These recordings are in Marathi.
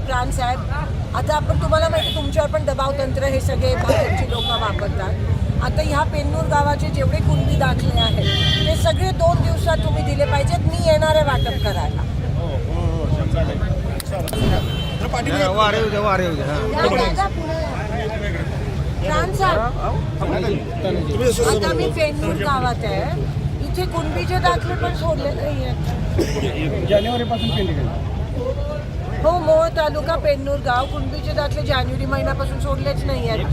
प्राण साहेब, आता आपण तुम्हाला माहिती तुमच्यावर पण दबाव तंत्र हे सगळे भाजपची लोक वापरतात. आता ह्या पेन्नूर गावाचे जेवढे कुणबी दाखले आहेत ते सगळे 2 दिवसात तुम्ही दिले पाहिजेत. मी येणार आहे वाटप करायला. प्राण साहेब, आता मी पेन्नूर गावात आहे. इथे कुणबीचे दाखले पण सोडले नाही आहेत. जानेवारीपासून केले गेले. हो, मोहोळ तालुका पेन्नूर गाव कुणबीचे दाखले जानेवारी महिन्यापासून सोडलेच नाही आहेत.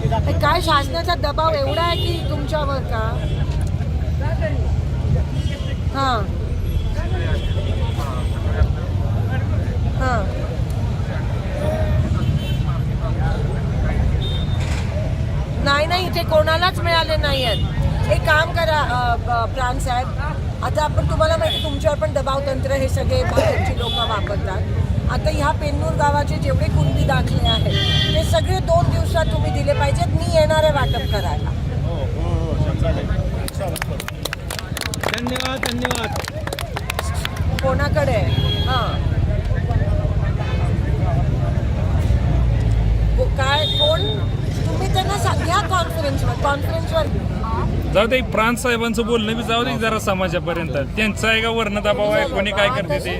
काय शासनाचा दबाव एवढा आहे की तुमच्यावर का? हां हां नाही, इथे कोणालाच मिळाले नाही आहेत. एक काम करा प्राण साहेब, आता आपण तुम्हाला माहिती तुमच्यावर पण दबाव तंत्र हे सगळे भाजपची लोक वापरतात. आता ह्या पेन्नूर गावाचे जेवढे कुणबी दाखले आहेत ते सगळे 2 दिवसात तुम्ही दिले पाहिजेत. मी येणार आहे वाटप करायला. धन्यवाद. कोणाकडे? हां, काय कोण? तुम्ही त्यांना सांगा कॉन्फरन्सवर जाऊ दे. प्रांत साहेबांचं बोलणं बी जाऊ दे जरा समाजापर्यंत. त्यांचा आहे का वर्ण दबाव आहे, कोणी काय करते ते.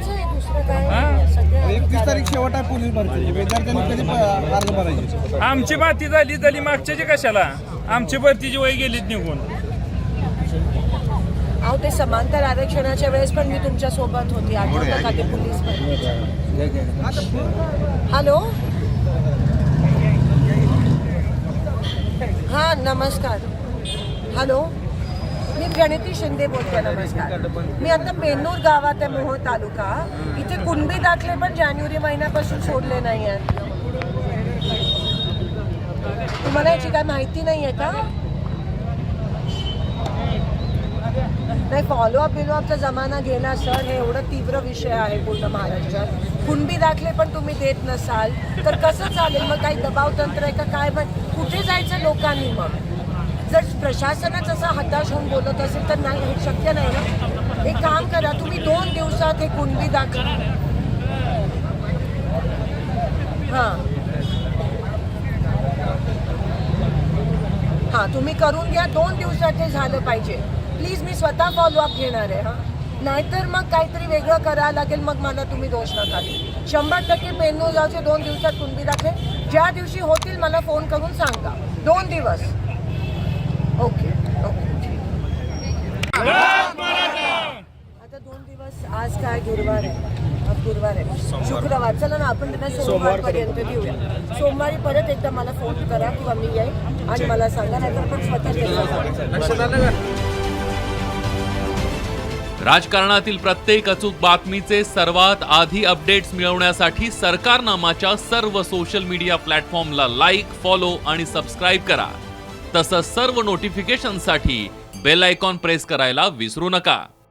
31 तारीख शेवट आहे पोलीस भरती. विद्यार्थ्यांनी कधी अर्ज भरायचे? आमची बाती झाली मागच्याची कशाला? आमची भरतीची वय गेलीच निघून. अहो, ते समांतर आरक्षणाच्या वेळेस पण मी तुमच्या सोबत होती. आठवतं का ते पोलीस? हॅलो, हां नमस्कार. हॅलो, मी प्रणिती शिंदे बोलते. नमस्कार. मी आता पेन्नूर गावात आहे, मोहोळ तालुका. इथे कुणबी दाखले पण जानेवारी महिन्यापासून सोडले नाही आहेत. तुम्हाला याची काय माहिती नाही आहे का? नाही, फॉलोअपचा जमाना गेला सर. हे एवढं तीव्र विषय आहे पूर्ण महाराष्ट्रात. कुणबी दाखले पण तुम्ही देत नसाल तर कसं चालेल? मग काही दबाव तंत्र आहे का काय? मग कुठे जायचं लोकांनी? मग जर प्रशासनच असं हताश होऊन बोलत असेल तर नाही, हे शक्य नाही ना. एक काम करा, तुम्ही 2 दिवसात हे कुणबी दाखले हां तुम्ही करून घ्या. 2 दिवसात हे झालं पाहिजे. प्लीज, मी स्वतः फॉलोअप घेणार आहे. हां, नाहीतर मग काहीतरी वेगळं करायला लागेल. मग मला तुम्ही दोष नका देऊ. 100% पेन्नूर गावचे 2 दिवसात कुणबी दाखले ज्या दिवशी होतील मला फोन करून सांगा. 2 दिवस. ओके. आता 2 दिवस. आज काय गुरुवार आहे? आज गुरुवार आहे, शुक्रवार. चला ना, आपण त्यांना सोमवारपर्यंत देऊया. सोमवारी परत एकदा मला फोन करा किंवा मी येईल आणि मला सांगा. नाहीतर पण स्वतः. राजकारणातील प्रत्येक अचूक बातमीचे सर्वात आधी अपडेट्स मिळवण्यासाठी सरकारनामाच्या सर्व सोशल मीडिया प्लॅटफॉर्मला लाईक, फॉलो आणि सबस्क्राईब करा. तसंच सर्व नोटिफिकेशनसाठी बेल आयकॉन प्रेस करायला विसरू नका.